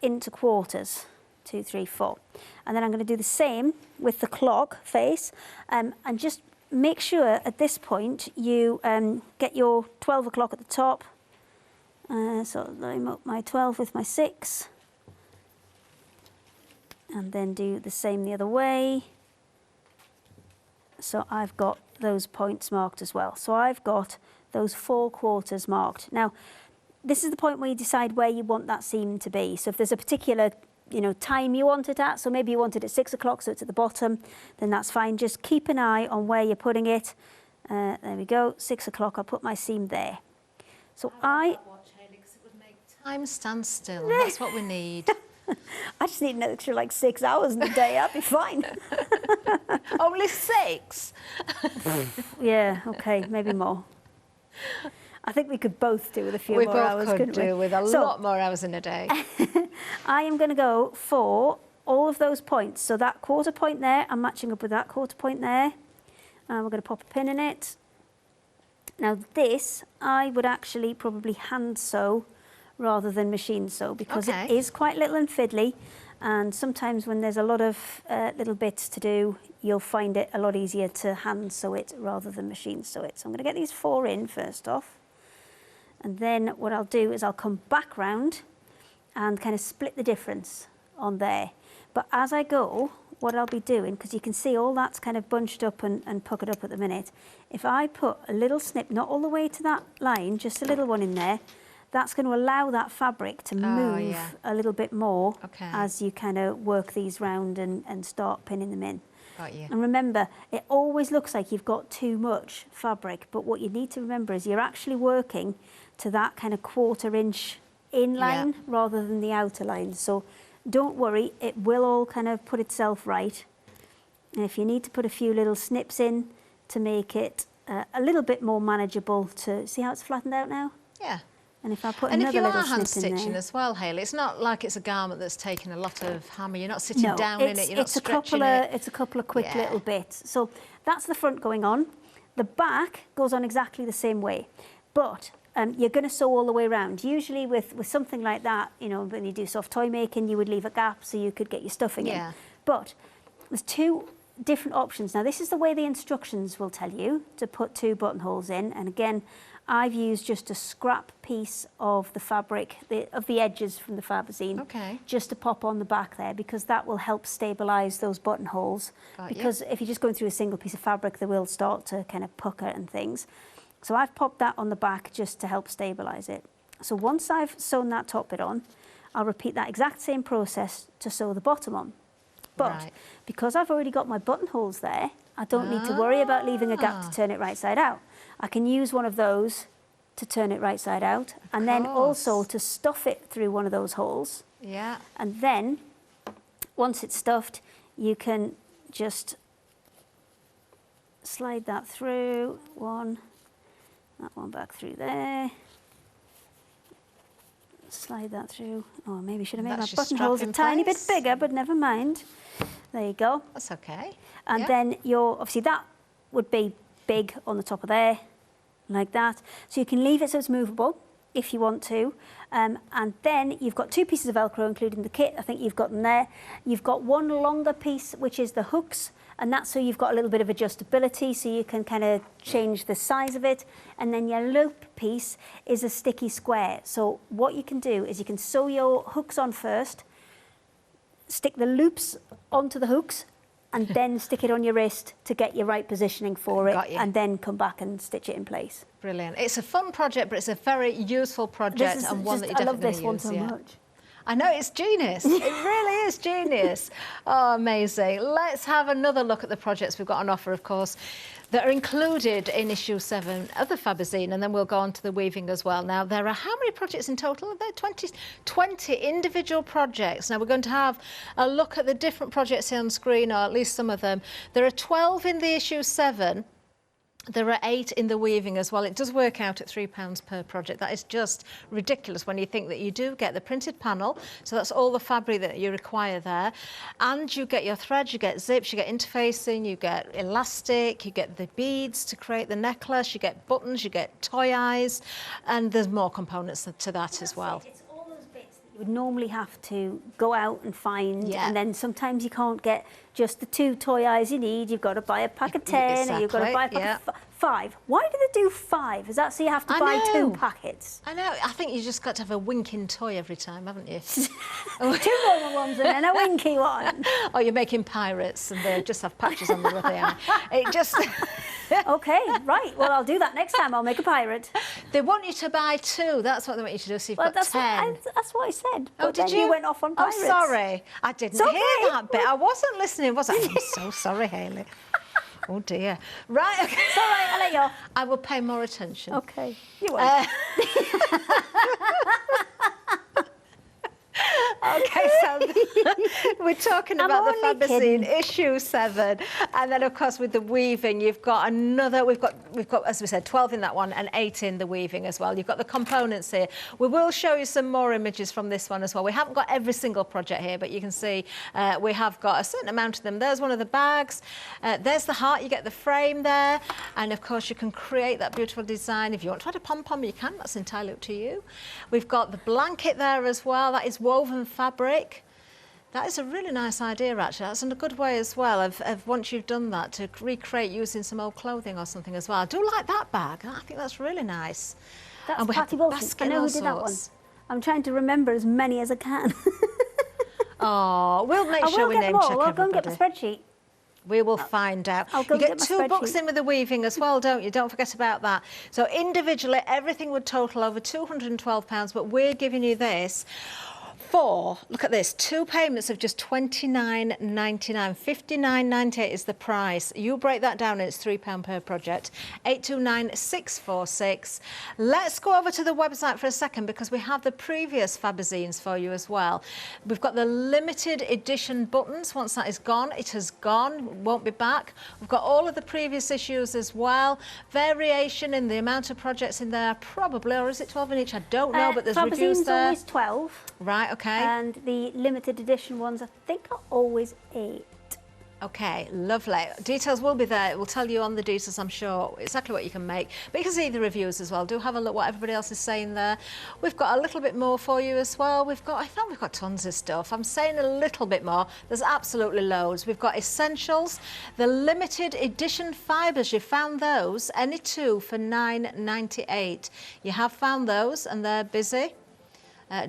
into quarters, 2, 3, 4. And then I'm going to do the same with the clock face, and just make sure at this point you get your 12 o'clock at the top. So line up my 12 with my 6, and then do the same the other way. So I've got those points marked as well. So I've got those 4 quarters marked. Now, this is the point where you decide where you want that seam to be. So if there's a particular, time you want it at, so maybe you want it at 6 o'clock, so it's at the bottom, then that's fine. Just keep an eye on where you're putting it. There we go, 6 o'clock, I'll put my seam there. So I watch, Hayley, 'cause it would make time stand still. That's what we need. I just need an extra like 6 hours in the day, I'll be fine. Only 6? Yeah, okay, maybe more. I think we could both do with a few more hours, couldn't we? We both could do with a lot more hours in a day. I am going to go for all of those points. So that quarter point there, I'm matching up with that quarter point there. And we're going to pop a pin in it. Now this, I would actually probably hand sew rather than machine sew, because it is quite little and fiddly. And sometimes when there's a lot of little bits to do, you'll find it a lot easier to hand sew it rather than machine sew it. So I'm going to get these 4 in first off. And then what I'll do is I'll come back round and kind of split the difference on there. But as I go, what I'll be doing, because you can see all that's kind of bunched up and puckered up at the minute, if I put a little snip, not all the way to that line, just a little one in there, that's going to allow that fabric to move a little bit more as you kind of work these round and start pinning them in. Got you. And remember, it always looks like you've got too much fabric, but what you need to remember is you're actually working to that kind of 1/4 inch inline rather than the outer line. So don't worry, it will all kind of put itself right. And if you need to put a few little snips in to make it a little bit more manageable, to see how it's flattened out now? Yeah. And if I put and another if you little are hand snip in there, stitching as well, Hayley, it's not like it's a garment that's taken a lot of hammer. You're not sitting down in it. You're not stretching it. It's a couple of quick little bits. So that's the front going on. The back goes on exactly the same way, but you're going to sew all the way around. Usually with something like that, when you do soft toy making, you would leave a gap so you could get your stuffing in. But there's 2 different options. Now this is the way the instructions will tell you to put 2 buttonholes in, and again, I've used just a scrap piece of the fabric, of the edges from the Fabazine, just to pop on the back there, because that will help stabilise those buttonholes. Because if you're just going through a single piece of fabric, they will start to kind of pucker and things. So I've popped that on the back just to help stabilise it. So once I've sewn that top bit on, I'll repeat that exact same process to sew the bottom on. But because I've already got my buttonholes there, I don't need to worry about leaving a gap to turn it right side out. I can use one of those to turn it right side out, and then also to stuff it through one of those holes. Yeah. And then, once it's stuffed, you can just slide that through, that one back through there. Slide that through. Oh, maybe should have made my buttonholes a tiny bit bigger, but never mind. There you go. That's okay. And then obviously that would be big on the top of there, like that. So you can leave it so it's movable if you want to. And then you've got 2 pieces of Velcro, including the kit. I think you've got them there. You've got one longer piece, which is the hooks, and that's so you've got a little bit of adjustability, so you can kind of change the size of it. And then your loop piece is a sticky square. So what you can do is you can sew your hooks on first, stick the loops onto the hooks, and then stick it on your wrist to get your right positioning for it, and then come back and stitch it in place. Brilliant. It's a fun project, but it's a very useful project and one that you're definitely going to use. I love this one so much. I know, it's genius. It really is genius. Oh, amazing. Let's have another look at the projects we've got on offer, of course, that are included in issue 7 of the Fabazine, and then we'll go on to the weaving as well. Now, there are how many projects in total? There are 20 individual projects. Now, we're going to have a look at the different projects here on screen, or at least some of them. There are 12 in the issue 7. There are 8 in the weaving as well. It does work out at £3 per project. That is just ridiculous when you think that you do get the printed panel. So that's all the fabric that you require there. And you get your threads, you get zips, you get interfacing, you get elastic, you get the beads to create the necklace, you get buttons, you get toy eyes, and there's more components to that as well. It's all those bits that you would normally have to go out and find, and then sometimes you can't get just the 2 toy eyes you need. You've got to buy a pack of 10, or you've got to buy a pack of 5. Why do they do 5? Is that so you have to buy 2 packets? I know. I think you just got to have a winking toy every time, haven't you? 2 normal ones and then a winky one. Or you're making pirates and they just have patches on the other eye. It just... OK, right. Well, I'll do that next time. I'll make a pirate. They want you to buy 2. That's what they want you to do, so you've got 10. That's what I said. Oh, but did then you went off on pirates. Oh, sorry. I didn't hear that bit. I wasn't listening, was I? I'm so sorry, Hayley. Oh, dear. Right, OK. It's all right, I'll let you off. I will pay more attention. OK. You won't. OK, so we're talking about the Fabazine issue 7, and then of course with the weaving you've got another. We've got as we said 12 in that one and 8 in the weaving as well. You've got the components here. We will show you some more images from this one as well. We haven't got every single project here, but you can see we have got a certain amount of them. There's one of the bags. There's the heart. You get the frame there, and of course you can create that beautiful design. If you want to add a pom-pom, you can. That's entirely up to you. We've got the blanket there as well. That is woven fabric. That is a really nice idea, actually. That's in a good way as well of once you've done that to recreate using some old clothing or something as well. I do like that bag. I think that's really nice. That's Patty Wilson. I know who did that one. I'm trying to remember as many as I can. Oh, we'll make sure we name check everybody. I'll go and get the spreadsheet. We will find out. You get 2 books in with the weaving as well, don't you? Don't forget about that. So individually, everything would total over £212, but we're giving you this for, look at this, 2 payments of just £29.99. £59.98 is the price. You break that down and it's £3 per project. 829646. Let's go over to the website for a second because we have the previous Fabazines for you as well. We've got the limited edition buttons. Once that is gone, it has gone, won't be back. We've got all of the previous issues as well. Variation in the amount of projects in there, probably, or is it 12 in each? I don't know, but there's reviews there. Fabazine's always 12. Right, OK. And the limited edition ones, I think, are always 8. OK, lovely. Details will be there. We'll tell you on the details, I'm sure, exactly what you can make. But you can see the reviews as well. Do have a look what everybody else is saying there. We've got a little bit more for you as well. I thought we've got tons of stuff. I'm saying a little bit more. There's absolutely loads. We've got essentials, the limited edition fibres. You found those, any 2 for £9.98. You have found those and they're busy.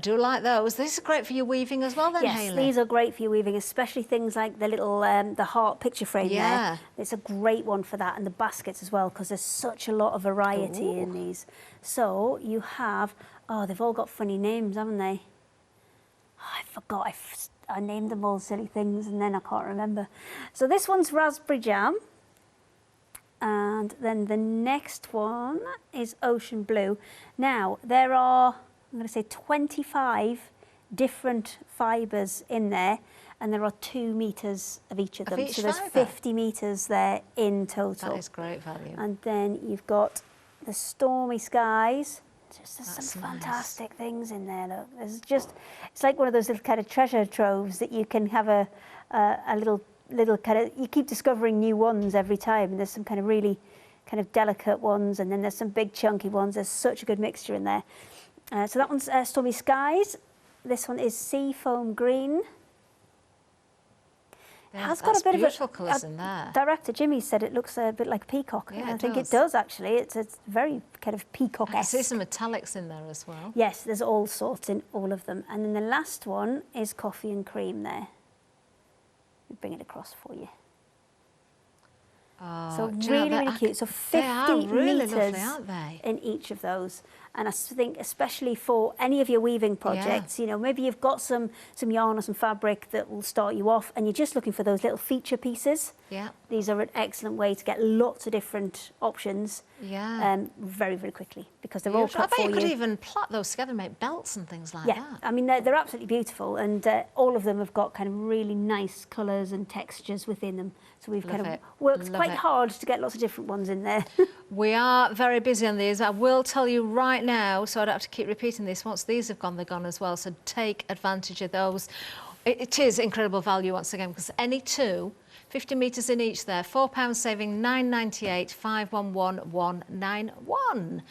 Do like those. This is great for your weaving as well then, Hayley? Yes, these are great for your weaving, especially things like the little, the heart picture frame there. It's a great one for that, and the baskets as well, because there's such a lot of variety in these. So you have, they've all got funny names, haven't they? Oh, I forgot, I named them all silly things and then I can't remember. So this one's raspberry jam. And then the next one is ocean blue. Now, there are, I'm going to say 25 different fibres in there, and there are 2 metres of each of them. So there's 50 metres there in total. That is great value. And then you've got the stormy skies. There's some fantastic things in there. Look, it's like one of those little kind of treasure troves that you can have a little kind of, you keep discovering new ones every time. And there's some kind of really kind of delicate ones, and then there's some big chunky ones. There's such a good mixture in there. So that one's Stormy Skies. This one is Seafoam Green. It has got a bit beautiful colours in there. Director Jimmy said it looks a bit like peacock. Yeah, I think it does actually. It's very kind of peacock-esque. I see some metallics in there as well. Yes, there's all sorts in all of them. And then the last one is Coffee and Cream there. Let me bring it across for you. Oh, so really cute. So 50 they are really metres lovely, aren't they? in each of those. And I think especially for any of your weaving projects, you know, maybe you've got some yarn or some fabric that will start you off and you're just looking for those little feature pieces. Yeah. These are an excellent way to get lots of different options very, very quickly because they're all cut for you. I bet you could even plait those together and make belts and things like that. I mean, they're absolutely beautiful and all of them have got kind of really nice colours and textures within them. So we've kind of worked quite hard to get lots of different ones in there. We are very busy on these. I will tell you right now, so I don't have to keep repeating this. Once these have gone, they're gone as well. So take advantage of those. It is incredible value once again because any two, 50 metres in each there, £4 saving, £9.98, 511191.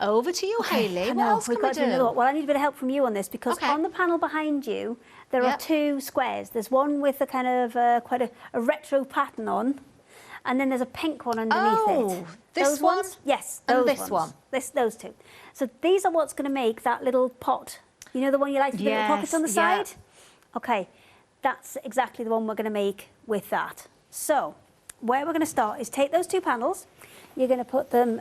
Over to you, Hayley. What else can we do? Well, I need a bit of help from you on this because on the panel behind you, there are two squares. There's one with a kind of quite a retro pattern on, and then there's a pink one underneath it. This one? Ones? Yes, and this one. Those two. So these are what's going to make that little pot. You know the one you like with the little pockets on the side? Okay, that's exactly the one we're going to make with that. So where we're going to start is take those two panels, you're going to put them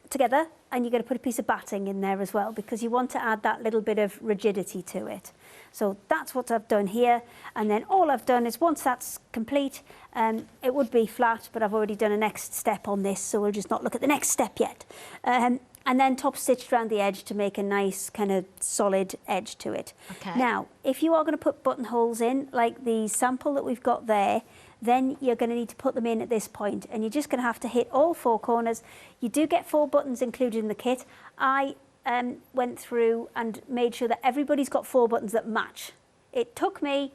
together and you're going to put a piece of batting in there as well because you want to add that little bit of rigidity to it. So that's what I've done here, and then all I've done is once that's complete, it would be flat, but I've already done a next step on this, so we'll just not look at the next step yet. And then top stitched around the edge to make a nice kind of solid edge to it. Okay. Now, if you are going to put buttonholes in, like the sample that we've got there, then you're going to need to put them in at this point, and you're just going to have to hit all four corners. You do get 4 buttons included in the kit. I went through and made sure that everybody's got 4 buttons that match. It took me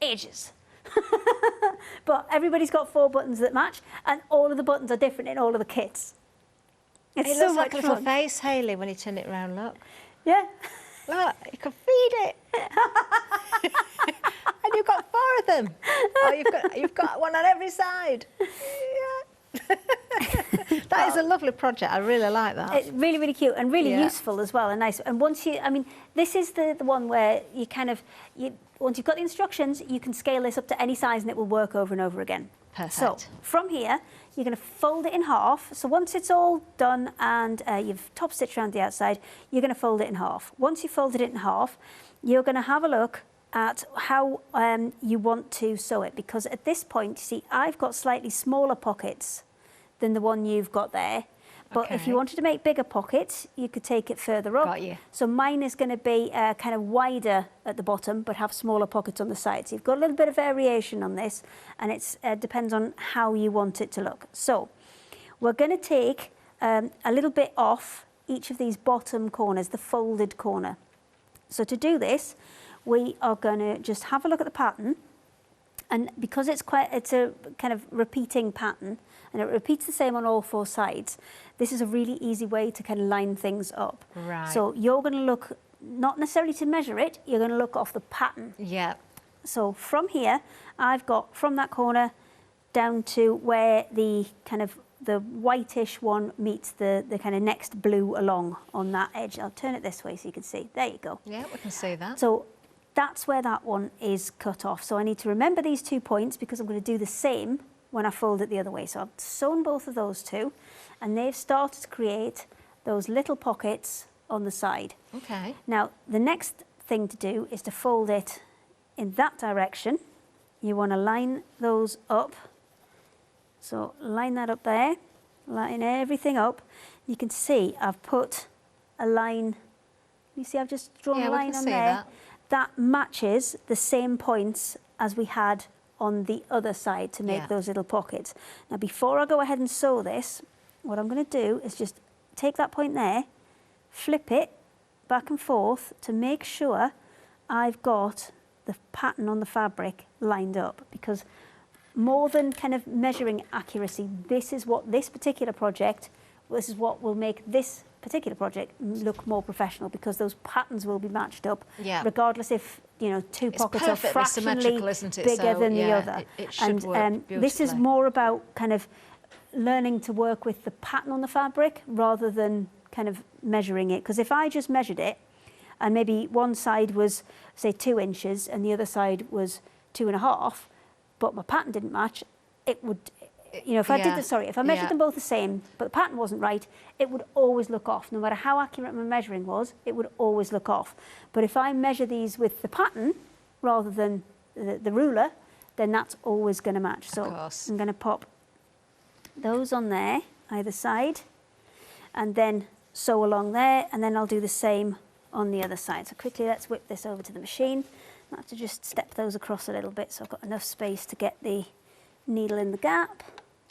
ages. But everybody's got 4 buttons that match, and all of the buttons are different in all of the kits. It's it so looks like much a little fun. face, Hayley, when you turn it round, look. Yeah. Look, you can feed it. And you've got 4 of them. Oh, you've got one on every side. Yeah. That is a lovely project. I really like that. It's really, really cute and really useful as well and nice. And once you, I mean, this is the one where you kind of, once you've got the instructions, you can scale this up to any size and it will work over and over again. Perfect. So from here, you're going to fold it in half. So once it's all done and you've top stitched around the outside, you're going to fold it in half. Once you've folded it in half, you're going to have a look at how you want to sew it, because at this point, you see, I've got slightly smaller pockets than the one you've got there. But if you wanted to make bigger pockets, you could take it further up. Got you. So mine is going to be kind of wider at the bottom, but have smaller pockets on the side. So you've got a little bit of variation on this, and it depends on how you want it to look. So we're going to take a little bit off each of these bottom corners, the folded corner. So to do this, we are going to just have a look at the pattern. And because it's a kind of repeating pattern, and it repeats the same on all 4 sides, this is a really easy way to kind of line things up. Right. So you're going to look, not necessarily to measure it, you're going to look off the pattern. Yeah. So from here, I've got from that corner down to where the kind of the whitish one meets the kind of next blue along on that edge. I'll turn it this way so you can see. There you go. Yeah, we can see that. So that's where that one is cut off. So I need to remember these 2 points because I'm going to do the same when I fold it the other way. So I've sewn both of those two, and they've started to create those little pockets on the side. Okay. Now, the next thing to do is to fold it in that direction. You want to line those up. So line that up there, line everything up. You can see I've put a line. You see I've just drawn a line on there. That matches the same points as we had on the other side to make those little pockets. Now, before I go ahead and sew this, what I'm going to do is just take that point there, flip it back and forth to make sure I've got the pattern on the fabric lined up, because more than kind of measuring accuracy, this is what this particular project, this is what will make this particular project look more professional, because those patterns will be matched up, regardless if, you know, 2 pockets are fractionally bigger than the other. It should work beautifully. This is more about kind of learning to work with the pattern on the fabric rather than kind of measuring it. Because if I just measured it, and maybe one side was, say, 2 inches and the other side was 2.5, but my pattern didn't match, it would you know, if I did if I measured them both the same, but the pattern wasn't right, it would always look off. No matter how accurate my measuring was, it would always look off. But if I measure these with the pattern rather than the ruler, then that's always going to match. So I'm going to pop those on there, either side, and then sew along there, and then I'll do the same on the other side. So quickly, let's whip this over to the machine. I have to just step those across a little bit so I've got enough space to get the needle in the gap.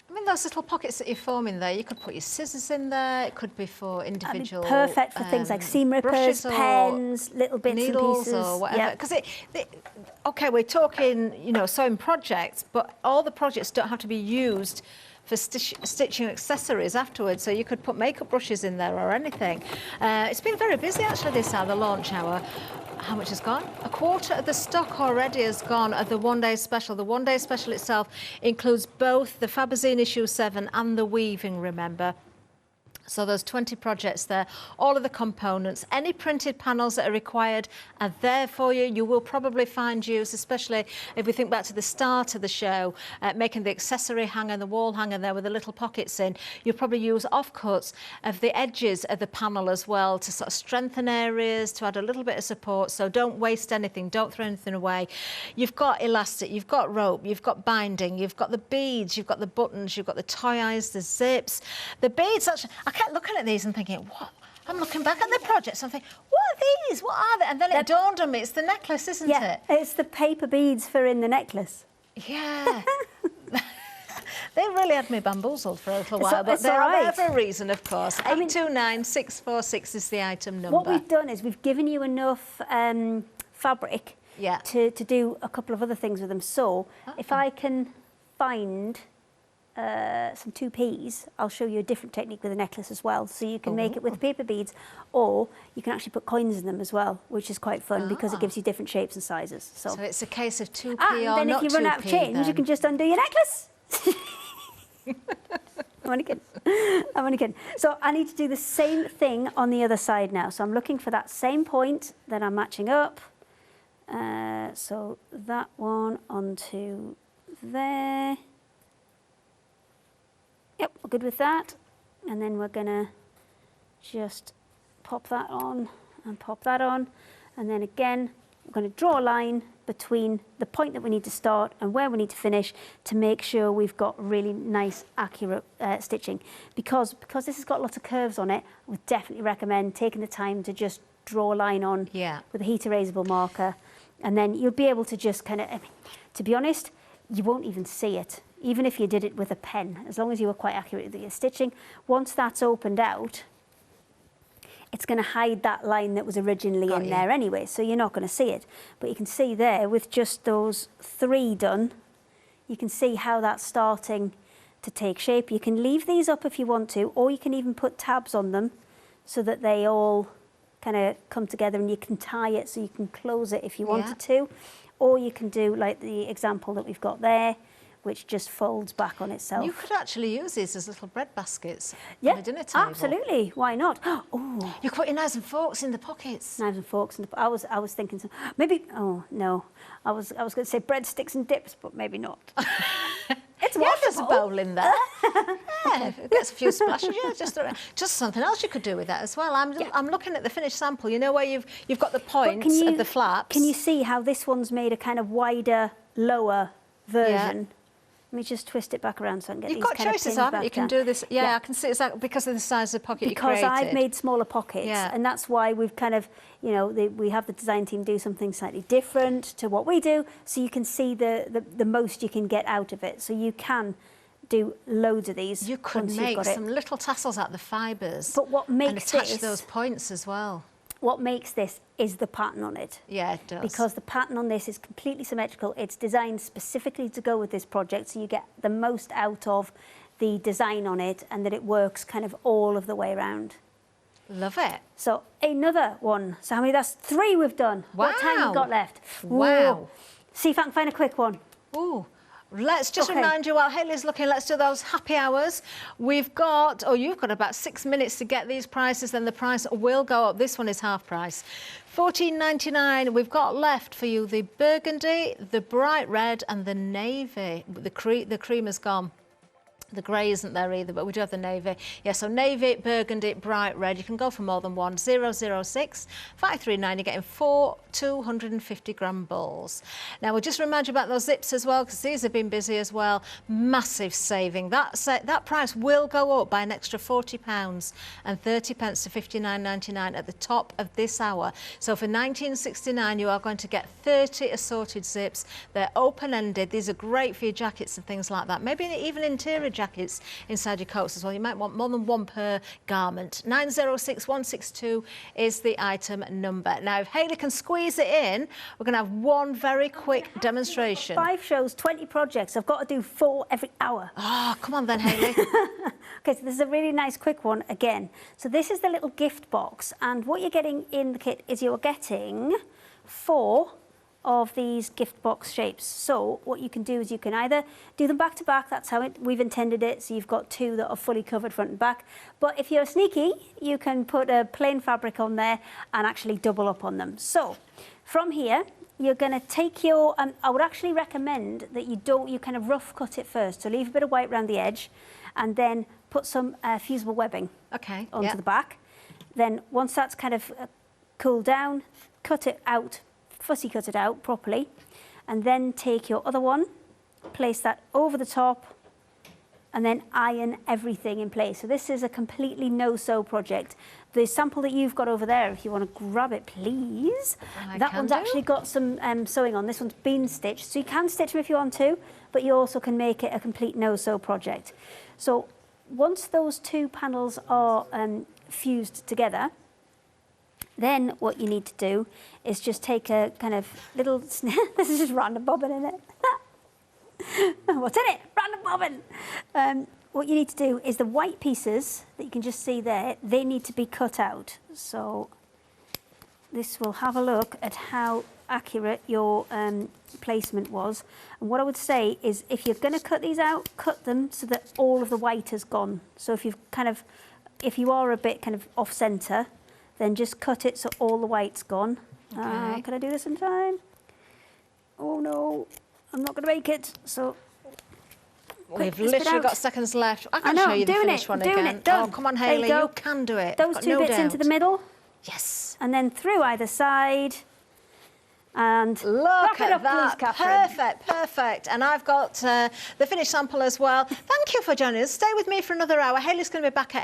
I mean, those little pockets that you're forming there, you could put your scissors in there. It could be for individual. Perfect for things like seam rippers, pens, little bits needles and pieces, or whatever. Because okay, we're talking, you know, sewing projects, but all the projects don't have to be used for stitching accessories afterwards. So you could put makeup brushes in there or anything. It's been very busy actually this hour, the launch hour. How much has gone? A quarter of the stock already has gone at the one-day special. The one-day special itself includes both the Fabazine issue 7 and the weaving, remember. So there's 20 projects there, all of the components, any printed panels that are required are there for you. You will probably find use, especially if we think back to the start of the show, making the accessory hanger, the wall hanger there with the little pockets in. You'll probably use offcuts of the edges of the panel as well to sort of strengthen areas, to add a little bit of support. So don't waste anything, don't throw anything away. You've got elastic, you've got rope, you've got binding, you've got the beads, you've got the buttons, you've got the tie eyes, the zips. The beads, actually, I kept looking at these and thinking, what? I'm looking back at the projects and thinking, what are these? What are they? And then it dawned on me, it's the necklace, isn't it? It's the paper beads for in the necklace. Yeah. They really had me bamboozled for a little while, but they're right. there for a reason, of course. 829646 is the item number. What we've done is we've given you enough fabric to do a couple of other things with them. So if I can find some 2Ps, I'll show you a different technique with a necklace as well. So you can make it with paper beads, or you can actually put coins in them as well, which is quite fun because it gives you different shapes and sizes. So it's a case of 2P or not 2P. And then if you run out of change, you can just undo your necklace. I'm only kidding. So I need to do the same thing on the other side now. So I'm looking for that same point that I'm matching up. So that one onto there. Yep, we're good with that. And then we're gonna just pop that on and pop that on. And then again, we're gonna draw a line between the point that we need to start and where we need to finish to make sure we've got really nice, accurate stitching. Because this has got lots of curves on it, I would definitely recommend taking the time to just draw a line on with a heat erasable marker. And then you'll be able to just kind of, I mean, to be honest, you won't even see it. Even if you did it with a pen, as long as you were quite accurate with your stitching, once that's opened out, it's going to hide that line that was originally in there anyway, so you're not going to see it. But you can see there, with just those 3 done, you can see how that's starting to take shape. You can leave these up if you want to, or you can even put tabs on them so that they all kind of come together, and you can tie it so you can close it if you wanted to. Or you can do like the example that we've got there, which just folds back on itself. You could actually use these as little bread baskets on the dinner table. Absolutely. Why not? Oh, you could put your knives and forks in the pockets. Knives and forks. I was thinking maybe. Oh no, I was going to say breadsticks and dips, but maybe not. It's washable. There's a bowl in there. It gets a few splashes. Just something else you could do with that as well. I'm looking at the finished sample. You know where you've got the points of the flaps. Can you see how this one's made a kind of wider, lower version? Let me just twist it back around so I can get these kind of pins back down. You've got choices, haven't you? You can do this. Yeah, I can see it's because of the size of the pocket you created. Because I've made smaller pockets, and that's why we've kind of, you know, we have the design team do something slightly different to what we do, so you can see the most you can get out of it. So you can do loads of these. You could make some little tassels out of the fibres. But what makes and attach those points as well. What makes this is the pattern on it. Yeah, it does. Because the pattern on this is completely symmetrical. It's designed specifically to go with this project, so you get the most out of the design on it, and that it works kind of all of the way around. Love it. So another one. So how many? That's 3 we've done. Wow. What time have we got left? Wow. Whoa. See if I can find a quick one. Ooh. Let's just remind you while Hayley's looking, let's do those happy hours. We've got, you've got about 6 minutes to get these prices, then the price will go up. This one is half price. $14.99. We've got left for you the burgundy, the bright red and the navy. The cream has gone. The grey isn't there either, but we do have the navy. Yeah, so navy, burgundy, bright red. You can go for more than one. 006 539. You're getting 4 250-gram balls. Now, we'll just remind you about those zips as well, because these have been busy as well. Massive saving. That price will go up by an extra £40 and 30 pence to 59.99 at the top of this hour. So for 19.69, you are going to get 30 assorted zips. They're open-ended. These are great for your jackets and things like that. Maybe even interior jackets inside your coats as well. You might want more than one per garment. 906162 is the item number. Now, if Hayley can squeeze it in, we're going to have one very quick demonstration. 5 shows, 20 projects. I've got to do 4 every hour. Oh, come on then, Hayley. Okay, so this is a really nice quick one again. So this is the little gift box, and what you're getting in the kit is you're getting 4 of these gift box shapes. So what you can do is you can either do them back to back, that's how we've intended it, so you've got 2 that are fully covered front and back. But if you're sneaky, you can put a plain fabric on there and actually double up on them. So from here, you're going to take your, I would actually recommend that you kind of rough cut it first. So leave a bit of white around the edge and then put some fusible webbing onto the back. Then once that's kind of cooled down, cut it out, fussy cut it out properly, and then take your other one, place that over the top, and then iron everything in place. So this is a completely no-sew project. The sample that you've got over there, if you want to grab it, please. That one's actually got some sewing on. This one's been stitched, so you can stitch them if you want to, but you also can make it a complete no-sew project. So once those 2 panels are fused together, then what you need to do is just take a kind of little, this is just random bobbin in it. What's in it? Random bobbin. What you need to do is the white pieces that you can just see there, they need to be cut out. So this will have a look at how accurate your placement was. And what I would say is if you're going to cut these out, cut them so that all of the white has gone. So if you are a bit kind of off centre, then just cut it so all the white's gone. Okay. Can I do this in time? Oh no, I'm not going to make it. So we've literally got seconds left. I can show you the finished one again. Oh, come on, Hayley, you can do it. Those 2 bits into the middle. Yes. And then through either side. And look at that. Perfect, perfect. And I've got the finished sample as well. Thank you for joining us. Stay with me for another hour. Hayley's going to be back at